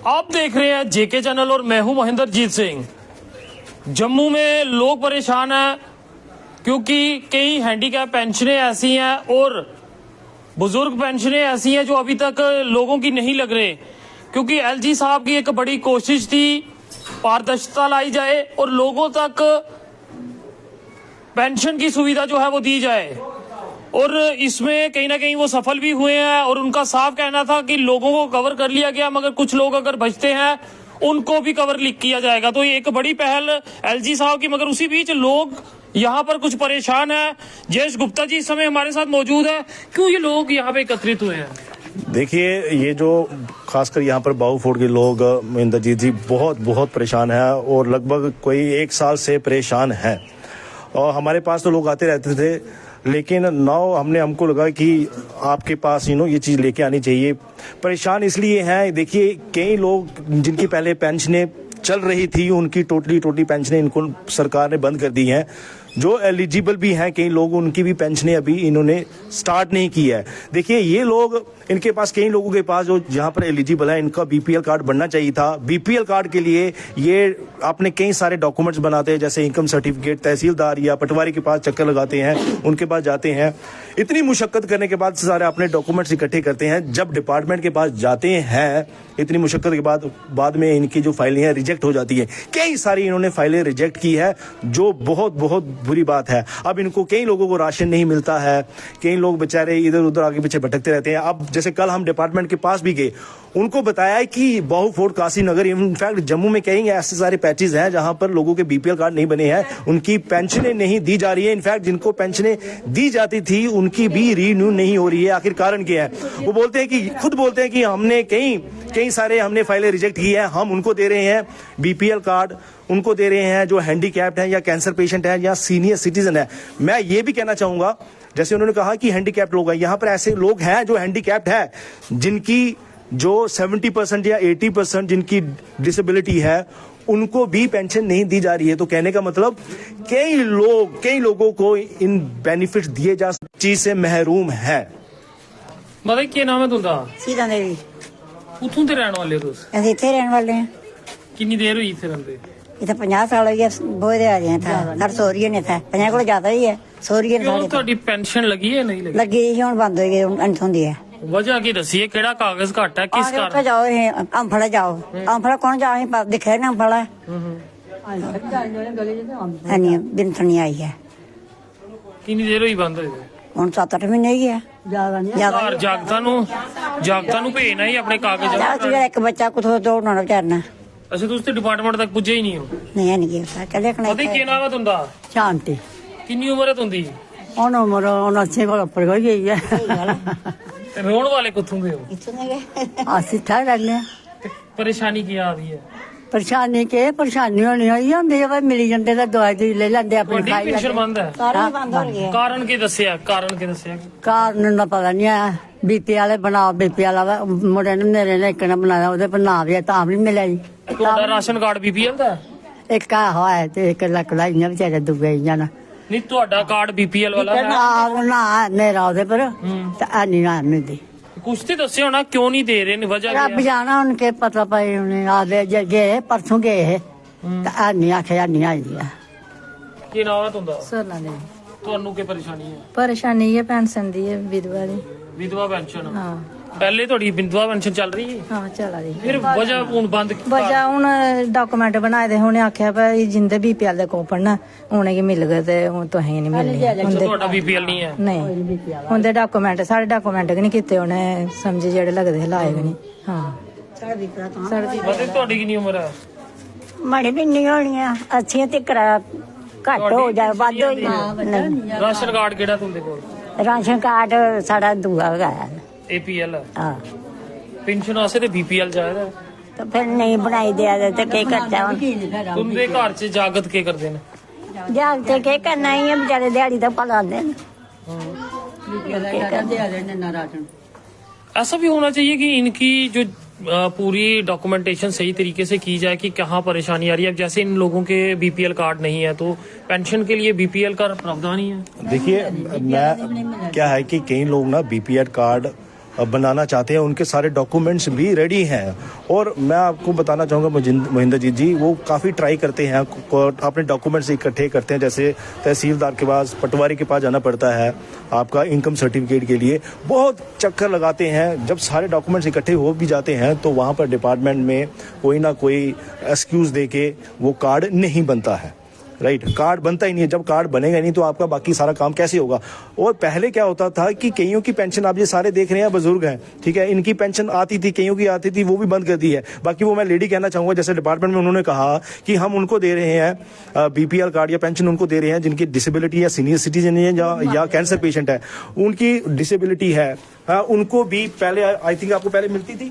आप देख रहे हैं जेके चैनल और मैं हूं महेंद्रजीत सिंह। जम्मू में लोग परेशान हैं क्योंकि कई हैंडीकैप पेंशनें ऐसी हैं और बुजुर्ग पेंशनें ऐसी हैं जो अभी तक लोगों की नहीं लग रहे, क्योंकि एलजी साहब की एक बड़ी कोशिश थी पारदर्शिता लाई जाए और लोगों तक पेंशन की सुविधा जो है वो दी जाए, और इसमें कहीं ना कहीं वो सफल भी हुए हैं। और उनका साफ कहना था कि लोगों को कवर कर लिया गया, मगर कुछ लोग अगर बचते हैं उनको भी कवर किया जाएगा। तो ये एक बड़ी पहल एलजी साहब की, मगर उसी बीच लोग यहाँ पर कुछ परेशान है। जयेश गुप्ता जी इस समय हमारे साथ मौजूद है। क्यों ये लोग यहाँ पे एकत्रित हुए हैं? देखिए, ये जो खासकर यहाँ पर बाहू फोर्ट के लोग महेंद्रजीत जी बहुत परेशान है और लगभग कोई 1 साल से परेशान है। और हमारे पास तो लोग आते रहते थे, लेकिन नाउ हमको लगा कि आपके पास ये चीज़ लेके आनी चाहिए। परेशान इसलिए हैं, देखिए कई लोग जिनकी पहले पेंशनें चल रही थी उनकी टोटली पेंशनें इनको सरकार ने बंद कर दी हैं। जो एलिजिबल भी हैं कई लोग, उनकी भी पेंशनें अभी इन्होंने स्टार्ट नहीं की है। देखिए, ये लोग, इनके पास, कई लोगों के पास जो जहां पर एलिजिबल है, इनका बीपीएल कार्ड बनना चाहिए था। बीपीएल कार्ड के लिए ये आपने कई सारे डॉक्यूमेंट्स बनाते हैं, जैसे इनकम सर्टिफिकेट, तहसीलदार या पटवारी के पास चक्कर लगाते हैं, उनके पास जाते हैं। इतनी मुशक्कत करने के बाद सारे अपने डॉक्यूमेंट्स इकट्ठे करते हैं। जब डिपार्टमेंट के पास जाते हैं, इतनी मुशक्कत के बाद में इनकी जो फाइलें हैं रिजेक्ट हो जाती है। कई सारी इन्होंने फाइलें रिजेक्ट की है, जो बहुत बुरी बात है। अब इनको, कई लोगों को राशन नहीं मिलता है, कई लोग बेचारे इधर उधर आगे पीछे भटकते रहते हैं। अब जैसे कल हम डिपार्टमेंट के पास भी गए, उनको बताया है कि बाहू फोर्ट, काशी नगर, इनफैक्ट जम्मू में कई ऐसे सारे पैचेज हैं जहां पर लोगों के बीपीएल कार्ड नहीं बने हैं, उनकी पेंशनें नहीं दी जा रही है। इनफैक्ट जिनको पेंशनें दी जाती थी उनकी भी रिन्यू नहीं हो रही है। आखिर कारण क्या है? वो बोलते हैं कि, खुद बोलते हैं कि हमने कई सारे हमने फाइलें रिजेक्ट की है, हम उनको दे रहे हैं बीपीएल कार्ड, उनको दे रहे हैं जो हैंडीकैप्ड है या कैंसर पेशेंट है या सीनियर सिटीजन है। मैं ये भी कहना चाहूंगा, जैसे उन्होंने कहा कि हैंडीकैप्ड लोग हैं, यहाँ पर ऐसे लोग हैं जो हैंडीकैप्ड है, जिनकी जो 70% या 80% जिनकी डिसेबिलिटी है, उनको भी पेंशन नहीं दी जा रही है। तो कहने का मतलब कई लोगों को इन बेनिफिट्स दिए जा चीज से महरूम है। मतलब क्या नाम है तुंदा? सीता देवी। उथों ते रहने वाले तुस? ਅਸੀਂ ਇੱਥੇ ਰਹਿਣ ਵਾਲੇ ਹਾਂ। कितनी देर हुई इथे रहंदे? इथे 50 साल हो गए, बहुत आ गए था। हर सोरिये ने था, 50 को ज्यादा ही है। सोरिये ने क्यों ਤੁਹਾਡੀ पेंशन लगी है नहीं लगी? लगी ही, ਹੁਣ ਬੰਦ ਹੋ ਗਈ, ਹੁਣ ਹੁੰਦੀ ਹੈ। वजह की दसिए, केड़ा कागज घट है, किस कारण? आगे जाओ, अंफड़ा जाओ, अंफड़ा कौन जाओ, दिखे ना अंफड़ा बिनथनी आई है। कितनी देर हुई बंद होए? ਹੁਣ 7-8 ਮਹੀਨੇ ਹੀ ਹੈ। ਘਰ ਜਾਗਤਾਂ ਨੂੰ ਭੇਜਣਾ ਹੀ ਆਪਣੇ ਕਾਗਜ਼। ਇੱਕ ਬੱਚਾ ਕੁਥੋਂ ਦੌੜਨਾ ਵਿਚਾਰਨਾ। ਅੱਛਾ, ਤੁਸੀਂ ਤੇ ਡਿਪਾਰਟਮੈਂਟ ਤੱਕ ਪੁੱਜੇ ਹੀ ਨਹੀਂ ਹੋ? ਨਹੀਂ ਨਹੀਂ ਗਿਆ ਕਦੇ ਕਣਾ। ਪਤਾ ਕੀ ਨਾਮ ਹੈ ਤੁੰਦਾ? ਸ਼ਾਂਤੀ। ਕਿੰਨੀ ਉਮਰ ਹੈ ਤੁੰਦੀ? ਹੁਣ ਉਮਰ 79 ਕੋਲ ਉੱਪਰ ਹੋ ਗਈ ਹੈ। ਤੇ ਰੋਣ ਵਾਲੇ ਕਿੱਥੋਂ ਦੇ ਹੋ? ਇੱਥੋਂ ਦੇ ਗਏ ਅਸੀਂ ਠਾ ਰਹਿੰਦੇ ਆ। ਪਰੇਸ਼ਾਨੀ ਕੀ ਆ ਰਹੀ ਹੈ? ਪਰੇਸ਼ਾਨੀ ਹੋਣੀ ਹੋਈ ਹੁੰਦੀ ਹੈ, ਮਿਲੀ ਜਾਂਦੇ ਤਾਂ ਦਵਾਈ ਲੈ ਲੈਂਦੇ ਆਪਣੀ ਖਾਈ ਲੈਂਦੇ। ਪੈਨਸ਼ਨ ਬੰਦ ਹੈ? ਕਾਰਨ ਕੀ ਦੱਸਿਆ? ਕਾਰਨ ਦਾ ਪਤਾ ਨਹੀਂ ਆ। बीपी वाले बनाओ, बीपी वाला मुंडे ने मेरे ने एक ने बनाया, ਉਹਦੇ ਪਰ ਨਾ ਵੀ ਤਾਂ ਵੀ ਮਿਲਿਆ ਜੀ। ਤੁਹਾਡਾ ਰਾਸ਼ਨ ਕਾਰਡ ਬੀਪੀਐਲ ਦਾ? ਇੱਕ ਆ ਹੋਇਆ ਤੇ ਇੱਕ ਲੱਕੜਾ ਇੰਨਾ ਵਿਚਾਰੇ ਦੁਗੇ ਜਾਣਾ। ਨਹੀਂ, ਤੁਹਾਡਾ ਕਾਰਡ ਬੀਪੀਐਲ ਵਾਲਾ ਹੈ? ਨਾ ਮੇਰਾ ਉਹਦੇ ਪਰ ਤਾਂ ਨਹੀਂ ਨਾ ਮਿਲਦੀ। ਕੁਛ ਤੇ ਦੱਸਿਓ ਨਾ, ਕਿਉਂ ਨਹੀਂ ਦੇ ਰਹੇ ਨੇ? ਵਜ੍ਹਾ ਰੱਬ ਜਾਣਾ, ਉਨਕੇ ਪਤਾ ਪਏ ਉਹਨੇ ਆਦੇ ਗਏ ਪਰਸੋਂ ਗਏ ਤਾਂ ਨਹੀਂ ਆਖਿਆ ਨਹੀਂ ਆਈ। ਕੀ ਨਾਮ ਹੈ ਤੁਹਾਡਾ? सोना ने ਤੁਹਾਨੂੰ ਕੀ ਪਰੇਸ਼ਾਨੀ ਹੈ? परेशानी ये पेंशन दी है विधवा दी। ਵਿਧਵਾ ਪੈਨਸ਼ਨ? हाँ ਪਹਿਲੇ ਤੁਹਾਡੀ ਵਿਧਵਾ ਪੈਨਸ਼ਨ ਚੱਲ ਰਹੀ ਹੈ? हाँ चला दी। ਫਿਰ ਵਜ੍ਹਾ ਹੁਣ ਬੰਦ वजह हूं डॉक्यूमेंट बनाए दे, उन्हें आख्या भाई जिंदे बीपीएल दे को पढ़ना उन्हें की मिल गए, हूं तो है नहीं मिलने। ਤੁਹਾਡਾ ਬੀਪੀਐਲ ਨਹੀਂ ਹੈ? नहीं, उनके डॉक्यूमेंट सारे डॉक्यूमेंट नहीं किते उन्हें, समझे जेड़े लगदे लाए नहीं। हाँ ਮਤਲਬ ਤੁਹਾਡੀ ਕਿੰਨੀ ਉਮਰ ਹੈ? ਮਾੜੀ ਵੀ ਨਹੀਂ ਹੋਣੀਆਂ ਅੱਛੀਆਂ ਤੇ ਘੱਟ ਹੋ ਜਾਏ, ਵੱਧ ਹੋ ਜਾਏ। ਰਾਸ਼ਨ ਕਾਰਡ ਕਿਹੜਾ ਤੁਹਾਡੇ ਕੋਲ? ਰਾਸ਼ਨ ਕਾਰਡ ਸਾਡਾ ਦੂਆ ਹੈਗਾ। ਏਪੀਐਲ? ਹਾਂ। पेंशन वास्ते ते बीपीएल चाहिए तो फिर नहीं बनाई दिया तो क्या करता हूँ? तुमदे घर च जागत के करते हैं? जागते क्या करना ही है, बेचारे दिहाड़ी तो पलाते हैं। ऐसा भी होना चाहिए कि इनकी जो पूरी डॉक्यूमेंटेशन सही तरीके से की जाए कि कहाँ परेशानी आ रही है। अब जैसे इन लोगों के बीपीएल कार्ड नहीं है तो पेंशन के लिए बीपीएल का प्रावधान ही है। देखिए, मैं क्या है कि कई लोग ना बीपीएल कार्ड बनाना चाहते हैं उनके सारे डॉक्यूमेंट्स भी रेडी हैं। और मैं आपको बताना चाहूँगा महिंदरजीत जी वो काफ़ी ट्राई करते हैं, अपने डॉक्यूमेंट्स इकट्ठे करते हैं। जैसे तहसीलदार के पास, पटवारी के पास जाना पड़ता है आपका इनकम सर्टिफिकेट के लिए, बहुत चक्कर लगाते हैं। जब सारे डॉक्यूमेंट्स इकट्ठे हो भी जाते हैं तो वहाँ पर डिपार्टमेंट में कोई ना कोई एक्सक्यूज़ दे के वो कार्ड नहीं बनता है। राइट, कार्ड बनता ही नहीं है। जब कार्ड बनेगा नहीं तो आपका बाकी सारा काम कैसे होगा। और पहले क्या होता था कि कईयों की पेंशन, आप ये सारे देख रहे हैं बुजुर्ग हैं, ठीक है, इनकी पेंशन आती थी, कईयों की आती थी, वो भी बंद कर दी है। बाकी वो मैं लेडी कहना चाहूंगा, जैसे डिपार्टमेंट में उन्होंने कहा कि हम उनको दे रहे हैं बीपीएल कार्ड या पेंशन उनको दे रहे हैं जिनकी डिसेबिलिटी या सीनियर सिटीजन है या कैंसर पेशेंट है, उनकी डिसेबिलिटी है, उनको भी पहले आई थिंक आपको पहले मिलती थी,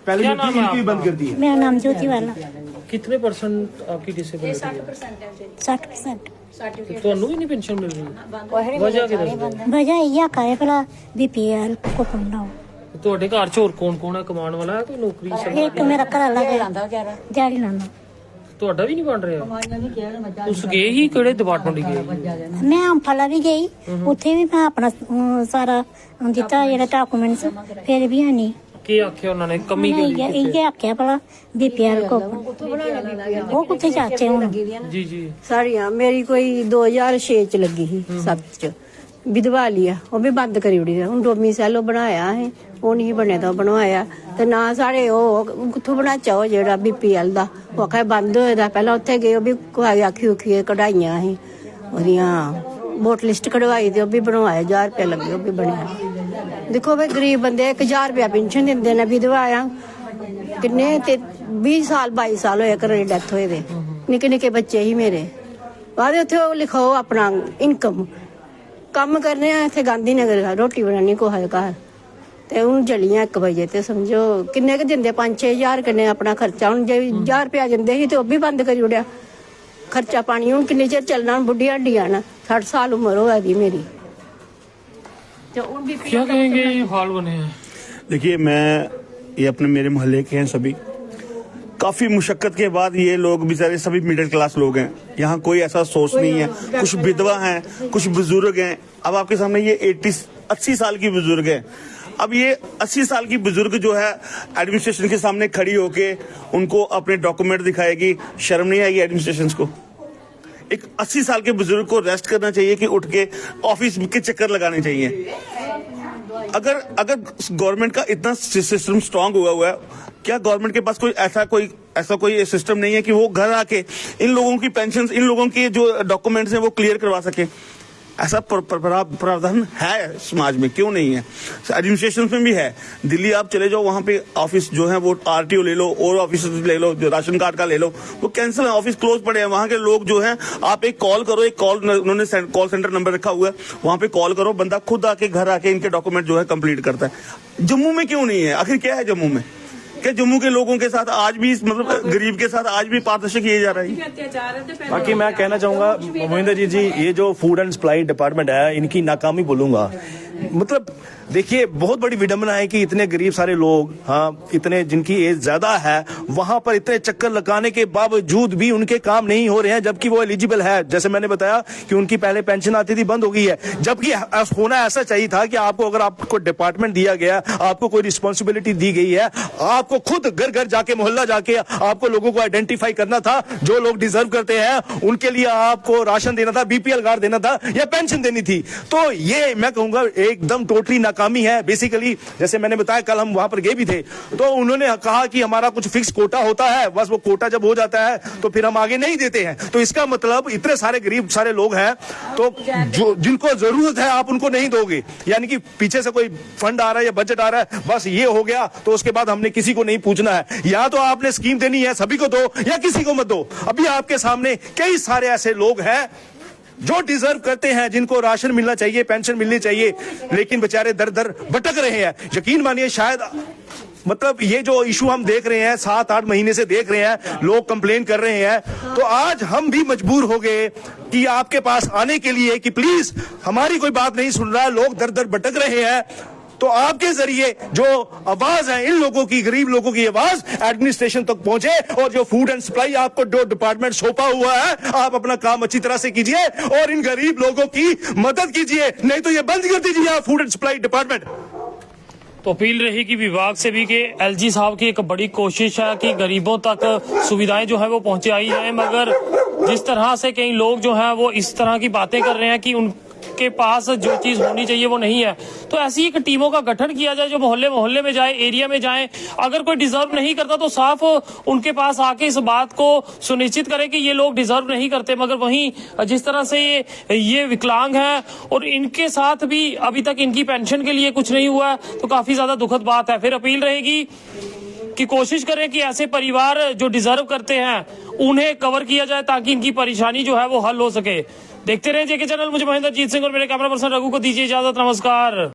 पहले मिलती थी, उनकी भी बंद कर दी है। मेरा नाम ज्योति वाला। कितने परसेंट आपकी डिसेबिलिटी है? 60%। ਤੁਹਾਨੂੰ ਵੀ ਨਹੀਂ ਪੈਨਸ਼ਨ ਮਿਲ ਰਹੀ? ਵਜ੍ਹਾ ਕੀ ਦੱਸੋ? वजह यह करे भला बीपीएल को पढ़ना हो। ਤੁਹਾਡੇ ਘਰ ਚ ਹੋਰ ਕੌਣ ਹੈ ਕਮਾਉਣ ਵਾਲਾ ਹੈ? ਕੋਈ ਨੌਕਰੀ एक तो मेरा घर वाला दिहाड़ी लाना। ਤੁਹਾਡਾ ਵੀ ਨਹੀਂ ਬਣ ਰਿਹਾ? ਤੁਸੀਂ ਗਏ ਹੀ ਕਿਹੜੇ ਡਿਪਾਰਟਮੈਂਟ ਗਏ? मैं अम्फाला भी गई, उत्थे भी मैं अपना सारा दिता जेड़ा डॉक्यूमेंट्स, फिर भी है नहीं। ਕੀ ਆਖਿਆ ਉਹਨਾਂ ਨੇ? ਕਮੀ ये आख्या भला बीपीएल को वो कुत्थे चाचे हूं। जी जी साड़ियां मेरी कोई 2006 च लगी ही सब च विधवा लिया, वो भी बंद करी उड़ी है। हुन डोमी सैलो बनाया है, वो नहीं बने तो बनवाया ते ना साढ़े ओ कुत्थों बनाचा ओ जेड़ा बीपीएल दा वो आखा बंद होए दा। पहला उत्थे गए, वो भी कोई आखी उखी कढ़ाइयां ही ओदियां वोट लिस्ट कढ़वाई ते वो भी बनवाया, 1000 रुपया लगे वो भी बनया। देखो भाई गरीब बंदे 1000 रुपया पेंशन दिंदे ने विधवाया किन्ने ते 20 साल 22 साल होए घरे डेथ होए दे, निक्के निक्के बच्चे ही मेरे। बाद उत्थे लिखो अपना इनकम कम करने इत्थे गांधीनगर रोटी बनानी कुसै दे घर ते हून जलियां 1 बजे ते समझो किन्ने के दिंदे 5-6 हज़ार कन्नै अपना खर्चा। हून जे 1000 रुपया दिंदे ही ते ओह भी बंद करी उड़िया खर्चा पानी। हून किन्ने चिर चलना, बुढ़ी हड्डियां न, 60 साल उम्र होआ दी मेरी। क्या कहेंगे ये हाल बने हैं? देखिए मैं ये अपने मेरे मोहल्ले के हैं सभी, काफी मुशक्कत के बाद ये लोग बेचारे सभी मिडिल क्लास लोग हैं। यहाँ कोई ऐसा सोर्स नहीं है, कुछ विधवा हैं, कुछ बुजुर्ग हैं। अब आपके सामने ये 80 साल की बुजुर्ग है। अब ये 80 साल की बुजुर्ग जो है एडमिनिस्ट्रेशन के सामने खड़ी होके उनको अपने डॉक्यूमेंट दिखाएगी, शर्म नहीं आएगी एडमिनिस्ट्रेशन को? एक 80 साल के बुजुर्ग को रेस्ट करना चाहिए कि उठ के ऑफिस के चक्कर लगाने चाहिए? अगर गवर्नमेंट का इतना सिस्टम स्ट्रांग हुआ है, क्या गवर्नमेंट के पास ऐसा कोई सिस्टम नहीं है कि वो घर आके इन लोगों की पेंशन, इन लोगों के जो डॉक्यूमेंट्स हैं वो क्लियर करवा सके? ऐसा प्रावधान है समाज में, क्यों नहीं है? एडमिनिस्ट्रेशन में भी है। दिल्ली आप चले जाओ, वहां पे ऑफिस जो है वो आरटीओ ले लो और ऑफिस ले लो, जो राशन कार्ड का ले लो, वो कैंसिल है, ऑफिस क्लोज पड़े हैं। वहां के लोग जो हैं, आप एक कॉल करो, उन्होंने कॉल सेंटर नंबर रखा हुआ है, वहां पे कॉल करो, बंदा खुद आके घर आके इनके डॉक्यूमेंट जो है कंप्लीट करता है। जम्मू में क्यों नहीं है? आखिर क्या है जम्मू में? क्या जम्मू के लोगों के साथ आज भी, मतलब गरीब के साथ आज भी पारदर्शी किए जा रहा है? बाकी मैं कहना चाहूंगा महिंदर जी, ये जो फूड एंड सप्लाई डिपार्टमेंट है, इनकी नाकामी बोलूंगा। मतलब देखिए बहुत बड़ी विडंबना है कि इतने गरीब सारे लोग, हाँ इतने जिनकी एज ज्यादा है, वहां पर इतने चक्कर लगाने के बावजूद भी उनके काम नहीं हो रहे हैं, जबकि वो एलिजिबल है। जैसे मैंने बताया कि उनकी पहले पेंशन आती थी, बंद हो गई है, जबकि होना ऐसा चाहिए था कि आपको, अगर आपको डिपार्टमेंट दिया गया, आपको कोई रिस्पॉन्सिबिलिटी दी गई है, आपको खुद घर घर जाके, मोहल्ला जाके आपको लोगों को आइडेंटिफाई करना था, जो लोग डिजर्व करते हैं उनके लिए आपको राशन देना था, बीपीएल कार्ड देना था या पेंशन देनी थी। तो ये मैं कहूंगा एकदम टोटली नाकामी है। बेसिकली जैसे मैंने बताया, कल हम वहां पर गए भी थे, तो उन्होंने कहा कि हमारा कुछ फिक्स कोटा होता है, बस वो कोटा जब हो जाता है तो फिर हम आगे नहीं देते हैं। तो इसका मतलब इतने सारे गरीब सारे लोग हैं, तो जो जिनको जरूरत है आप उनको नहीं दोगे, यानी कि पीछे से कोई फंड आ रहा है या बजट आ रहा है, बस ये हो गया तो उसके बाद हमने किसी को नहीं पूछना है। या तो आपने स्कीम देनी है सभी को दो या किसी को मत दो। अभी आपके सामने कई सारे ऐसे लोग हैं जो डिजर्व करते हैं, जिनको राशन मिलना चाहिए, पेंशन मिलनी चाहिए, लेकिन बेचारे दर दर भटक रहे हैं। यकीन मानिए, शायद मतलब ये जो इशू हम देख रहे हैं 7-8 महीने से देख रहे हैं, लोग कंप्लेन कर रहे हैं, तो आज हम भी मजबूर हो गए कि आपके पास आने के लिए कि प्लीज हमारी कोई बात नहीं सुन रहा है, लोग दर दर भटक रहे हैं, तो आपके जरिए जो आवाज है इन लोगों की, गरीब लोगों की आवाज एडमिनिस्ट्रेशन तक पहुंचे, और जो फूड एंड सप्लाई आपको जो डिपार्टमेंट सौंपा हुआ है, आप अपना काम अच्छी तरह से कीजिए और इन गरीब लोगों की मदद कीजिए, नहीं तो ये बंद कर दीजिए आप फूड एंड सप्लाई डिपार्टमेंट। तो अपील रहेगी विभाग से भी कि एलजी साहब की एक बड़ी कोशिश है कि गरीबों तक सुविधाएं जो है वो पहुंचाई जाए, मगर जिस तरह से कई लोग जो है वो इस तरह की बातें कर रहे हैं कि उनके पास जो चीज होनी चाहिए वो नहीं है, तो ऐसी एक टीमों का गठन किया जाए जो मोहल्ले मोहल्ले में जाए, एरिया में जाए। अगर कोई डिजर्व नहीं करता तो साफ उनके पास आके इस बात को सुनिश्चित करें कि ये लोग डिजर्व नहीं करते। मगर वहीं जिस तरह से ये विकलांग हैं और इनके साथ भी अभी तक इनकी पेंशन के लिए कुछ नहीं हुआ है, तो काफी ज्यादा दुखद बात है। फिर अपील रहेगी कि कोशिश करें कि ऐसे परिवार जो डिजर्व करते हैं उन्हें कवर किया जाए ताकि इनकी परेशानी जो है वो हल हो सके। देखते रहे जेके चैनल। मुझे महेंद्र जीत सिंह और मेरे कैमरा पर्सन रघु को दीजिए इजाजत। नमस्कार।